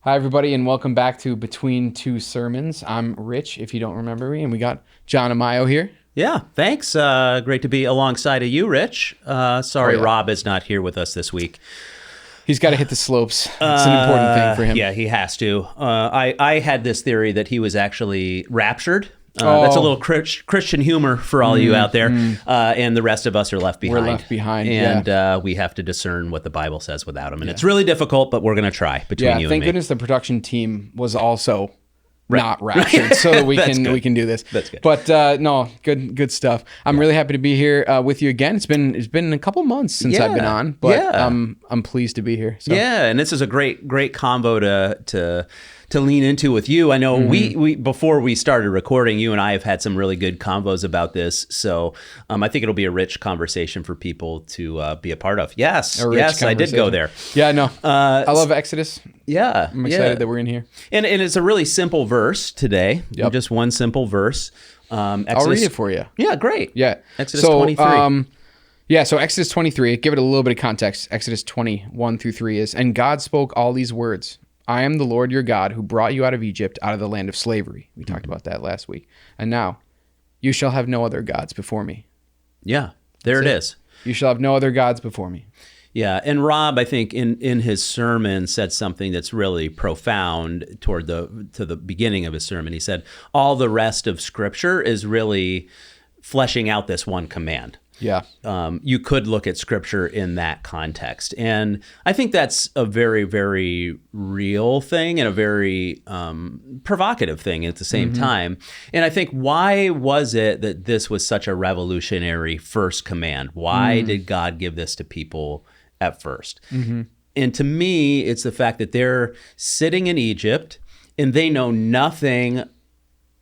Hi, everybody, and welcome back to Between Two Sermons. I'm Rich, if you don't remember me, and we got John Amayo here. Yeah, thanks. Great to be alongside of you, Rich. Sorry, Rob is not here with us this week. He's got to hit the slopes. It's an important thing for him. Yeah, he has to. I had this theory that he was actually raptured. That's a little Christian humor for all you out there. And the rest of us are left behind. We're left behind, and we have to discern what the Bible says without him. And it's really difficult, but we're going to try between you and me. Thank goodness the production team was also not raptured, so that we can do this. That's good. But no, good stuff. I'm really happy to be here with you again. It's been a couple months since I've been on, but I'm pleased to be here. So. Yeah, and this is a great combo to lean into with you. I know we before we started recording, you and I have had some really good convos about this. So I think it'll be a rich conversation for people to be a part of. Yes, I did go there. Yeah, no, I love Exodus. Yeah, I'm excited that we're in here. And it's a really simple verse today. Yep. Just one simple verse. I'll read it for you. Yeah, great. Yeah, Exodus 23. So Exodus 23, give it a little bit of context. Exodus 21 through 3 is, and God spoke all these words. I am the Lord your God who brought you out of Egypt, out of the land of slavery. We talked about that last week. And now, you shall have no other gods before me. Yeah, there it is. You shall have no other gods before me. Yeah, and Rob, I think in his sermon said something that's really profound to the beginning of his sermon. He said, all the rest of Scripture is really fleshing out this one command. Yeah. You could look at Scripture in that context. And I think that's a very, very real thing and a very provocative thing at the same time. And I think, why was it that this was such a revolutionary first command? Why did God give this to people at first? And to me, it's the fact that they're sitting in Egypt and they know nothing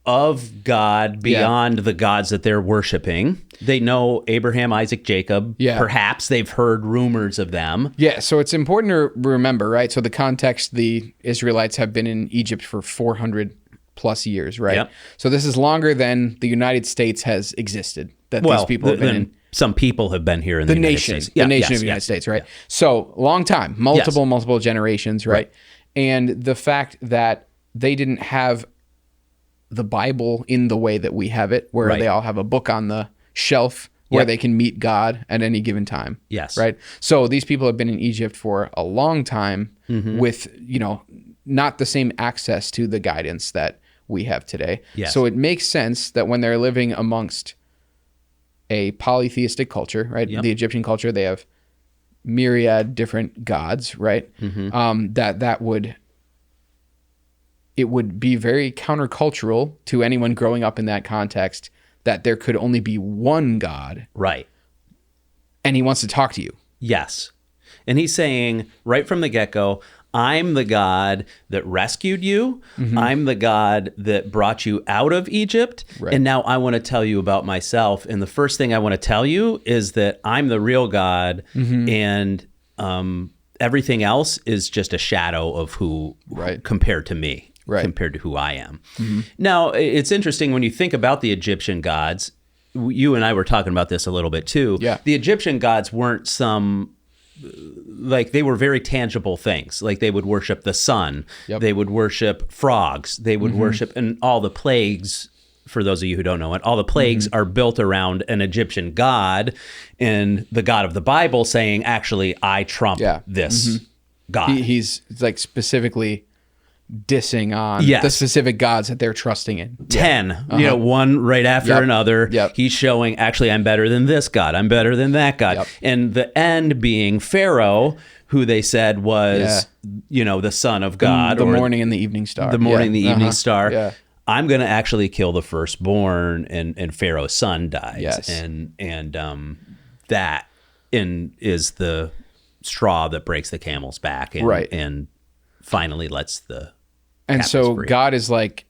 of God beyond the gods that they're worshiping. They know Abraham, Isaac, Jacob. Yeah. Perhaps they've heard rumors of them. Yeah, so it's important to remember, right? So the context, the Israelites have been in Egypt for 400 plus years, right? Yep. So this is longer than the United States has existed, that these people have been in. Some people have been here in the United States. The nation of the United States, right? Yeah. So long time, multiple generations, right? And the fact that they didn't have the Bible in the way that we have it, where they all have a book on the shelf where they can meet God at any given time. Yes. Right? So these people have been in Egypt for a long time with, not the same access to the guidance that we have today. Yes. So it makes sense that when they're living amongst a polytheistic culture, right? The Egyptian culture, they have myriad different gods, right? It would be very countercultural to anyone growing up in that context that there could only be one God. Right. And he wants to talk to you. Yes. And he's saying right from the get-go, I'm the God that rescued you. I'm the God that brought you out of Egypt. Right. And now I want to tell you about myself. And the first thing I want to tell you is that I'm the real God. And everything else is just a shadow of who compared to me. Compared to who I am. Now, it's interesting when you think about the Egyptian gods. You and I were talking about this a little bit too. Yeah. The Egyptian gods weren't they were very tangible things. Like they would worship the sun. They would worship frogs. They would worship, and all the plagues, for those of you who don't know it, all the plagues are built around an Egyptian god, and the God of the Bible saying, actually, I trump this God. He's like specifically dissing on the specific gods that they're trusting in. 10, one right after another. He's showing, actually, I'm better than this God. I'm better than that God. And the end being Pharaoh, who they said was, the son of God. The morning and the evening star. The morning and the evening star. Yeah. I'm going to actually kill the firstborn, and Pharaoh's son dies. Yes. And that is the straw that breaks the camel's back and finally lets the And so free. God is like,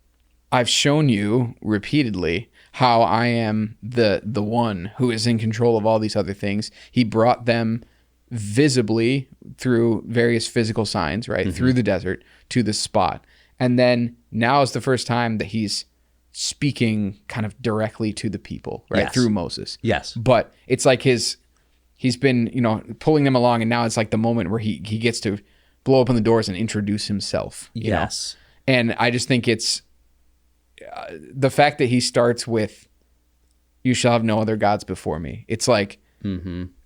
I've shown you repeatedly how I am the one who is in control of all these other things. He brought them visibly through various physical signs, right? Through the desert to this spot. And then now is the first time that he's speaking kind of directly to the people, right? Through Moses. Yes. But it's like he's been, pulling them along, and now it's like the moment where he gets to blow open the doors and introduce himself. You know? Yes. And I just think it's the fact that he starts with, "You shall have no other gods before me." It's like,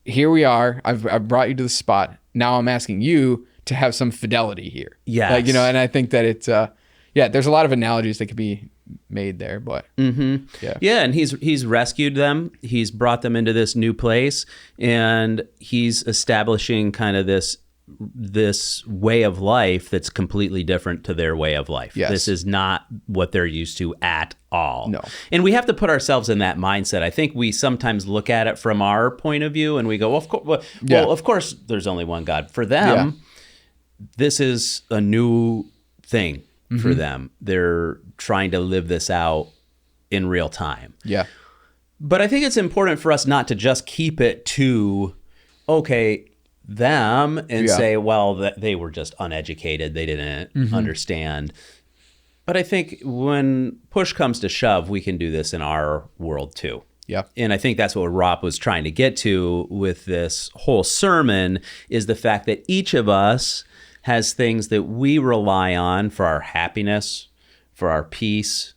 here we are. I've brought you to the spot. Now I'm asking you to have some fidelity here. Yes. Like, you know, and I think that it's, there's a lot of analogies that could be made there, but Yeah, and he's rescued them. He's brought them into this new place, and he's establishing kind of this way of life that's completely different to their way of life. Yes. This is not what they're used to at all. No. And we have to put ourselves in that mindset. I think we sometimes look at it from our point of view and we go, of course there's only one God. For them, this is a new thing for them. They're trying to live this out in real time. Yeah. But I think it's important for us not to just keep it to, them and say, well, that they were just uneducated. They didn't understand. But I think when push comes to shove, we can do this in our world too. Yeah. And I think that's what Rob was trying to get to with this whole sermon, is the fact that each of us has things that we rely on for our happiness, for our peace,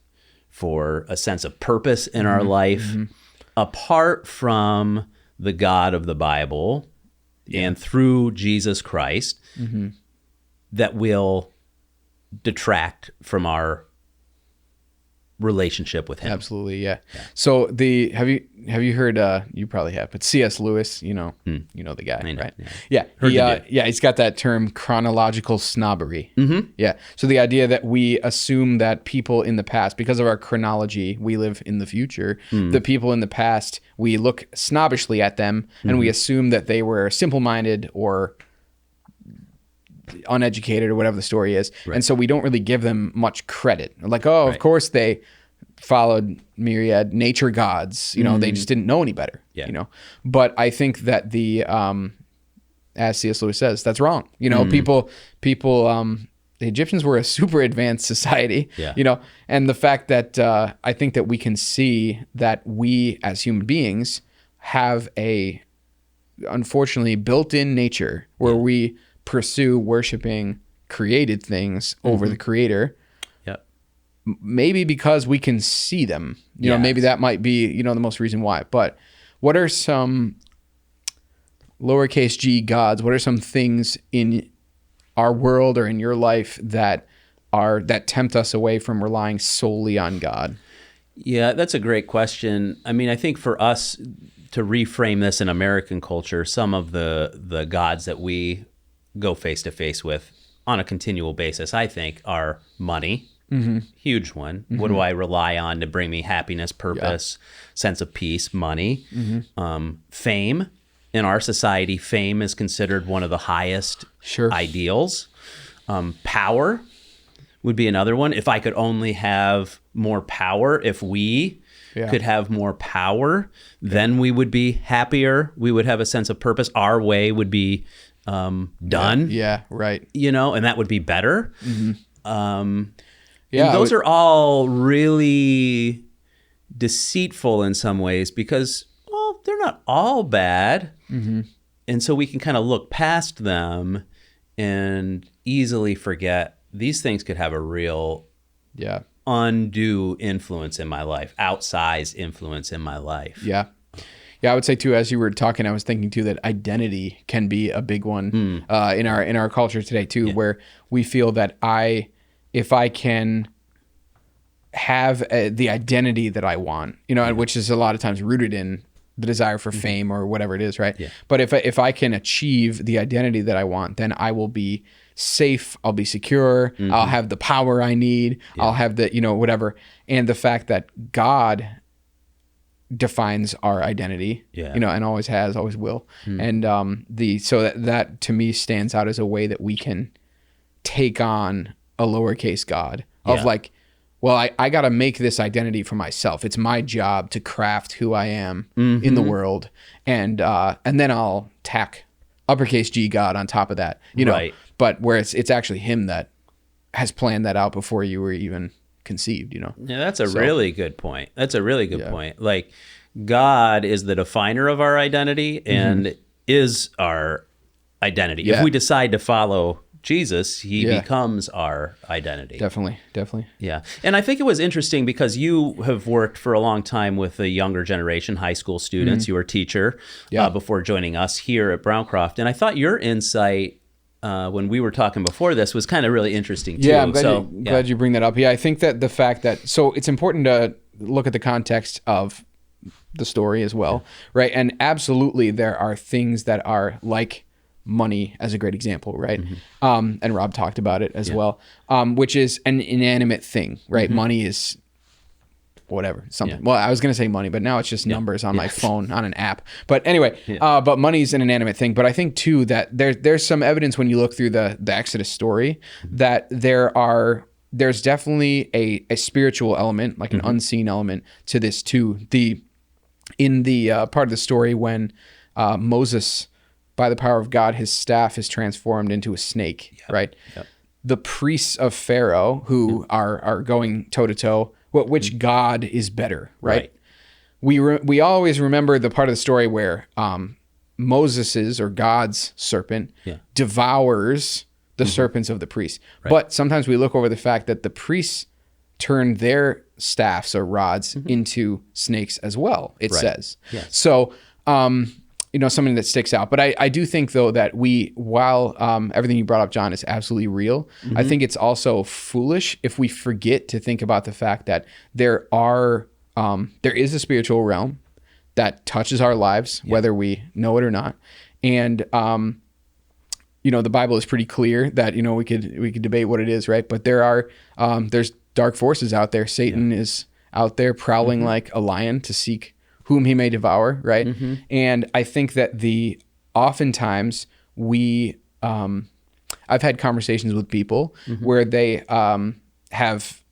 for a sense of purpose in our life, apart from the God of the Bible and through Jesus Christ, that will detract from our relationship with him. Absolutely, yeah. So have you heard? You probably have, but C.S. Lewis, you know the guy, right? Yeah, he's got that term chronological snobbery. Yeah. So the idea that we assume that people in the past, because of our chronology, we live in the future. The people in the past, we look snobbishly at them, and we assume that they were simple-minded or uneducated or whatever the story is. Right. And so we don't really give them much credit. Like, of course they followed myriad nature gods, they just didn't know any better, But I think that as C.S. Lewis says, that's wrong. People, the Egyptians were a super advanced society, and the fact that I think that we can see that we as human beings have a, unfortunately, built-in nature where we pursue worshiping created things over the creator. Yep. Maybe because we can see them, maybe that might be, the most reason why. But what are some lowercase g gods? What are some things in our world or in your life that tempt us away from relying solely on God? Yeah, that's a great question. I mean, I think for us to reframe this in American culture, some of the gods that we go face to face with on a continual basis, I think, are money. Huge one. What do I rely on to bring me happiness, purpose, sense of peace? Money. Fame. In our society, fame is considered one of the highest ideals. Power would be another one. If I could only have more power, if we could have more power, then we would be happier. We would have a sense of purpose. Our way would be done. Yeah, right. And that would be better. And those are all really deceitful in some ways because, well, they're not all bad. And so we can kind of look past them and easily forget these things could have a real undue influence in my life, outsized influence in my life. Yeah. Yeah, I would say too, as you were talking, I was thinking too that identity can be a big one in our culture today too, where we feel that if I can have the identity that I want, which is a lot of times rooted in the desire for fame or whatever it is, right? Yeah. But if I can achieve the identity that I want, then I will be safe, I'll be secure, I'll have the power I need, I'll have the, whatever. And the fact that God defines our identity, and always has, always will. And so that to me stands out as a way that we can take on a lowercase God of like, well, I got to make this identity for myself. It's my job to craft who I am in the world, and then I'll tack uppercase G God on top of that, Right. But where it's actually Him that has planned that out before you were even conceived, Yeah, that's a really good point. That's a really good point. Like, God is the definer of our identity and is our identity. If we decide to follow Jesus, he becomes our identity. Definitely. Yeah. And I think it was interesting because you have worked for a long time with the younger generation, high school students. You were a teacher before joining us here at Browncroft. And I thought your insight when we were talking before this was kind of really interesting too. Yeah, I'm glad you bring that up. Yeah, I think that the fact that, so it's important to look at the context of the story as well, right? And absolutely there are things that are like money as a great example, right? And Rob talked about it as well, which is an inanimate thing, right? Money is whatever, something. Well, I was going to say money, but now it's just numbers on my phone on an app. But anyway, but money is an inanimate thing. But I think too that there's some evidence when you look through the Exodus story that there's definitely a spiritual element, like an unseen element to this too. In the part of the story when Moses, by the power of God, his staff is transformed into a snake, right? The priests of Pharaoh who are going toe to toe, which God is better, right? We always remember the part of the story where Moses's or God's serpent devours the serpents of the priests. But sometimes we look over the fact that the priests turn their staffs or rods into snakes as well, it says. So, something that sticks out. But I do think, though, that while everything you brought up, John, is absolutely real, I think it's also foolish if we forget to think about the fact that there is a spiritual realm that touches our lives, whether we know it or not. And, the Bible is pretty clear that, we could debate what it is, right? But there's dark forces out there. Satan is out there prowling like a lion to seek whom he may devour, right? And I think that oftentimes I've had conversations with people where they have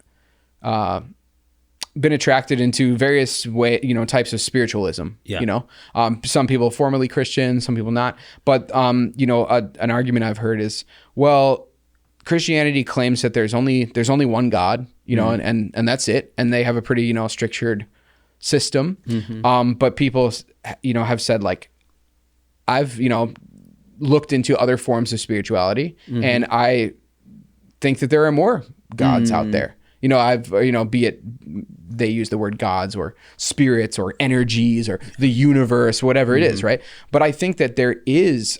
been attracted into various types of spiritualism. Some people formerly Christian, some people not. But an argument I've heard is, well, Christianity claims that there's only one God, and that's it, and they have a pretty structured system. But people have said, like, I've looked into other forms of spirituality, and I think that there are more gods out there. Be it they use the word gods or spirits or energies or the universe, whatever it is, right? But I think that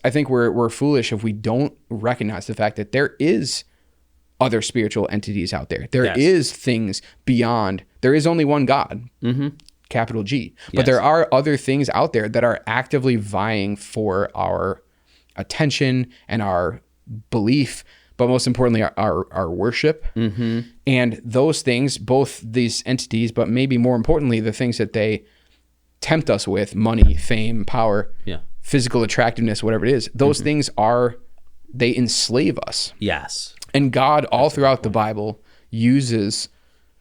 I think we're foolish if we don't recognize the fact that there is other spiritual entities out there. There is things beyond. There is only one God, capital G. But there are other things out there that are actively vying for our attention and our belief, but most importantly, our worship. And those things, both these entities, but maybe more importantly, the things that they tempt us with, money, fame, power, physical attractiveness, whatever it is, those things they enslave us. Yes. And God, all throughout the Bible, uses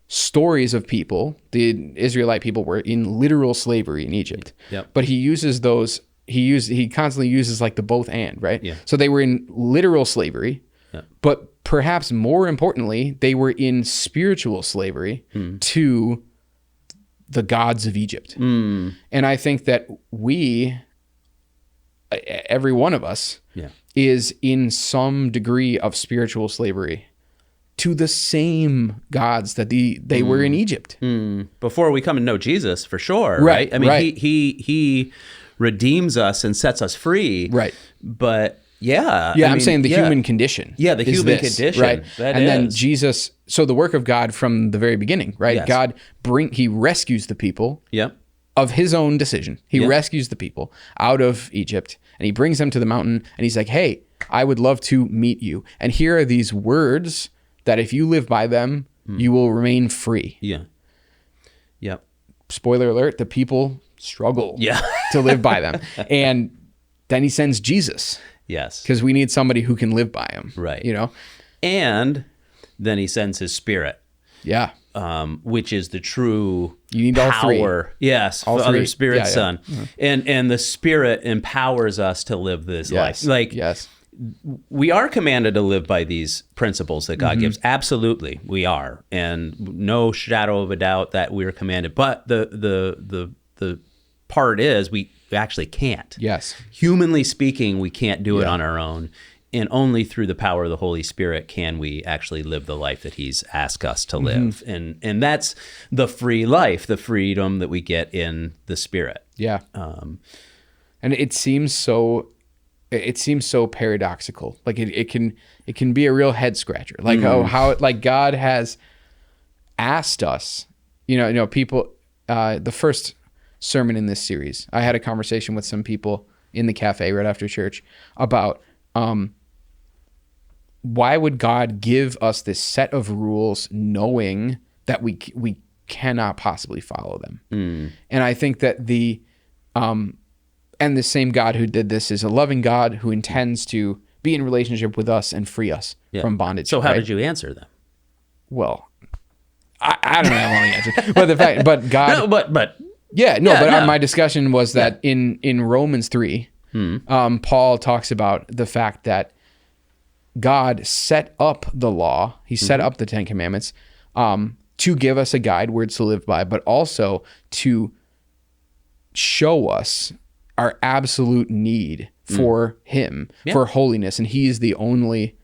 stories of people. The Israelite people were in literal slavery in Egypt. But he uses those, he constantly uses like the both and, right? So they were in literal slavery, but perhaps more importantly, they were in spiritual slavery to the gods of Egypt. And I think that every one of us is in some degree of spiritual slavery to the same gods that they were in Egypt. Before we come to know Jesus, for sure, right? I mean, he redeems us and sets us free. Right. But I'm saying the human condition. Yeah, the human condition. Right. Then Jesus, so the work of God from the very beginning, right? God he rescues the people of his own decision. He rescues the people out of Egypt, and he brings them to the mountain, and he's like, hey, I would love to meet you. And here are these words that if you live by them, you will remain free. Spoiler alert, the people struggle to live by them. And then he sends Jesus. Because we need somebody who can live by him. Right. And then he sends his spirit. Which is the true you need power. All three. Yes. All Father, three. Spirit, Son. And the Spirit empowers us to live this life. Like, we are commanded to live by these principles that God gives. Absolutely, we are. And no shadow of a doubt that we're commanded. But the part is we actually can't. Yes. Humanly speaking, we can't do it on our own. And only through the power of the Holy Spirit can we actually live the life that he's asked us to live. And that's the free life, the freedom that we get in the Spirit. Yeah. And it seems so paradoxical. Like it can be a real head scratcher. Like, how like God has asked us, people, the first sermon in this series, I had a conversation with some people in the cafe right after church about, why would God give us this set of rules knowing that we cannot possibly follow them? And I think that and the same God who did this is a loving God who intends to be in relationship with us and free us from bondage. So how did you answer them? Well, I don't have long answer, but God, no, my discussion was that in Romans 3, Paul talks about the fact that God set up the law. He set up the 10 Commandments to give us a guide, words to live by, but also to show us our absolute need for him, for holiness. And he is the only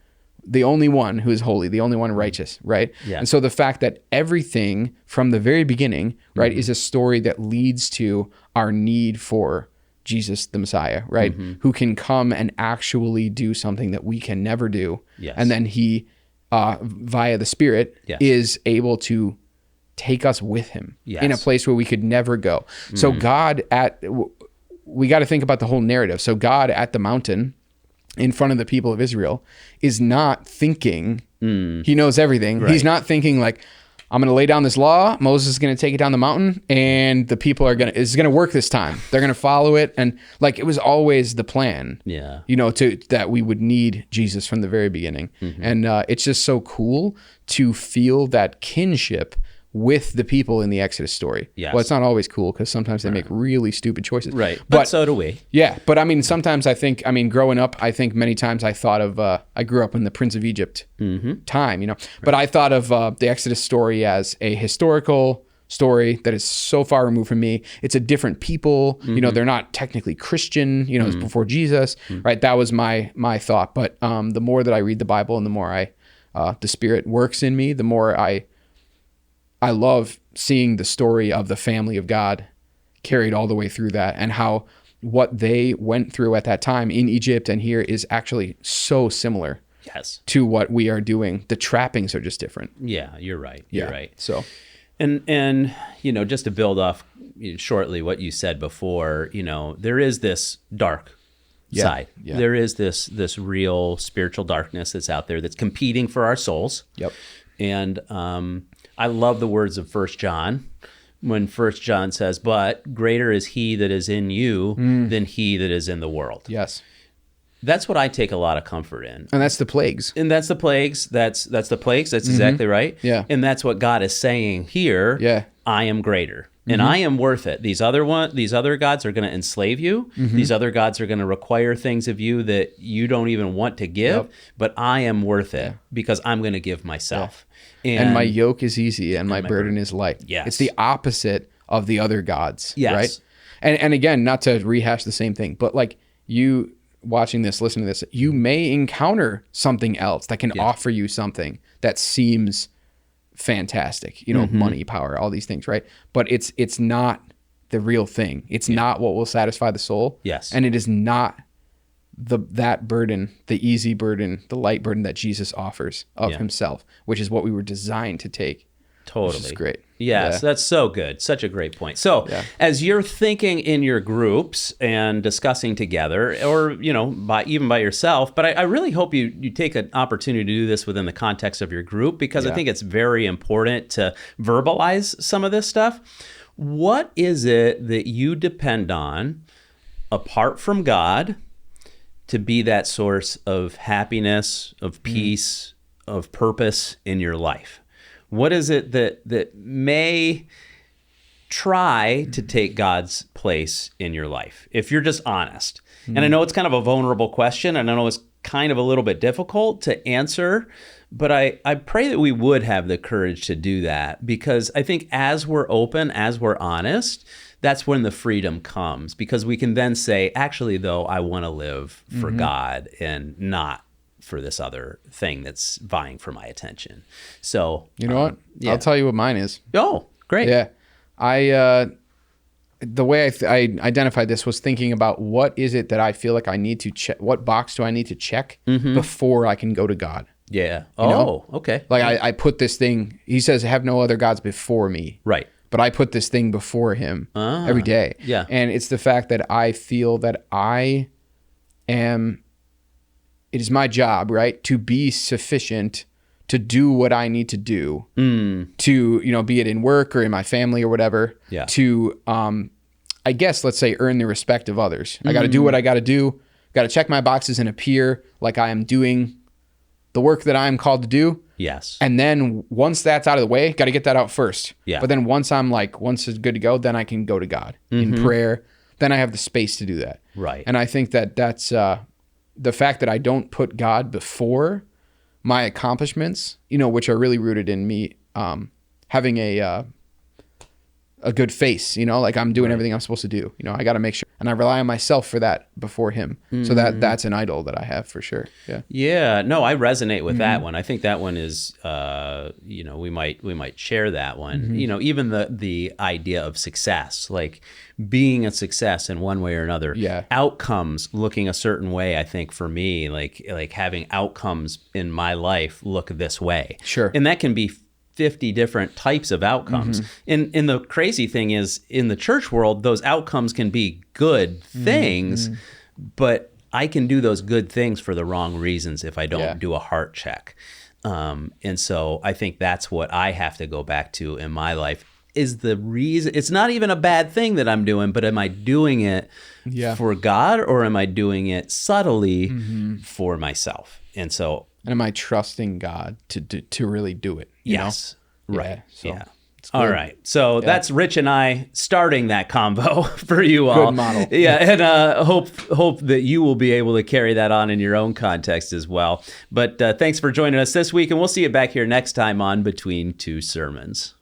one who is holy, the only one righteous, right? Yeah. And so the fact that everything from the very beginning, right, is a story that leads to our need for Jesus the Messiah, right? Who can come and actually do something that we can never do. Yes. And then he, via the Spirit, is able to take us with him in a place where we could never go. So God we got to think about the whole narrative. So God at the mountain in front of the people of Israel is not thinking, he knows everything. Right. He's not thinking like, I'm going to lay down this law. Moses is going to take it down the mountain, and the people it's going to work this time. They're going to follow it. And like, it was always the plan, that we would need Jesus from the very beginning. And it's just so cool to feel that kinship with the people in the Exodus story. Yes. Well, it's not always cool because sometimes they make really stupid choices. Right. But so do we. Yeah. But I mean, sometimes growing up, I think many times I thought of, I grew up in the Prince of Egypt time, but I thought of the Exodus story as a historical story that is so far removed from me. It's a different people, they're not technically Christian, it's before Jesus, right? That was my thought. But the more that I read the Bible and the more the Spirit works in me, the more I love seeing the story of the family of God carried all the way through that, and how what they went through at that time in Egypt and here is actually so similar to what we are doing. The trappings are just different. Yeah, you're right. You're right. So, and just to build off shortly what you said before, there is this dark side. Yeah. There is this real spiritual darkness that's out there that's competing for our souls. Yep. And I love the words of 1 John when 1 John says, but greater is he that is in you than he that is in the world. Yes. That's what I take a lot of comfort in. And that's the plagues. That's the plagues. That's exactly right. Yeah. And that's what God is saying here. Yeah. I am greater. And I am worth it. These other gods are going to enslave you. These other gods are going to require things of you that you don't even want to give. But I am worth it because I'm going to give myself. And my yoke is easy and my burden is light. Yes. It's the opposite of the other gods. Yes. Right. And again, not to rehash the same thing, but like you watching this, listening to this, you may encounter something else that can offer you something that seems fantastic, money, power, all these things, right? But it's not the real thing. It's not what will satisfy the soul. Yes. And it is not that burden, the easy burden, the light burden that Jesus offers of himself, which is what we were designed to take. Totally. Which is great. Yes, that's so good. Such a great point. So as you're thinking in your groups and discussing together, or, even by yourself, but I really hope you take an opportunity to do this within the context of your group, because I think it's very important to verbalize some of this stuff. What is it that you depend on apart from God to be that source of happiness, of peace, of purpose in your life? What is it that may try to take God's place in your life, if you're just honest? And I know it's kind of a vulnerable question, and I know it's kind of a little bit difficult to answer, but I pray that we would have the courage to do that, because I think as we're open, as we're honest, that's when the freedom comes, because we can then say, actually, though, I want to live for God and not for this other thing that's vying for my attention. So You know what? yeah. I'll tell you what mine is. Oh, great. Yeah. The way I identified this was thinking about what is it that I feel like I need to check, what box do I need to check before I can go to God? Yeah. know? Okay. Like I put this thing, he says, have no other gods before me. Right. But I put this thing before him every day. Yeah. And it's the fact that I feel that it is my job, right, to be sufficient to do what I need to do to, be it in work or in my family or whatever, Yeah. to, I guess, let's say, earn the respect of others. I got to do what I got to do, got to check my boxes and appear like I am doing the work that I'm called to do. Yes. And then once that's out of the way, got to get that out first. Yeah. But then once it's good to go, then I can go to God in prayer. Then I have the space to do that. Right. And I think that that's the fact that I don't put God before my accomplishments, which are really rooted in me having a good face, like I'm doing everything I'm supposed to do. I got to make sure, and I rely on myself for that before him. So that's an idol that I have for sure. Yeah. Yeah. No, I resonate with that one. I think that one is, we might share that one. Even the idea of success, like being a success in one way or another. Yeah. Outcomes looking a certain way. I think for me, like having outcomes in my life look this way. Sure. And that can be 50 different types of outcomes. And the crazy thing is, in the church world, those outcomes can be good things, but I can do those good things for the wrong reasons if I don't do a heart check. And so I think that's what I have to go back to in my life, is the reason. It's not even a bad thing that I'm doing, but am I doing it for God, or am I doing it subtly for myself? And so, And am I trusting God to really do it? yes. Right. Yeah. So it's All good. right. So that's Rich and I starting that convo for you all. Good model. Yeah. And hope that you will be able to carry that on in your own context as well. But thanks for joining us this week, and we'll see you back here next time on Between Two Sermons.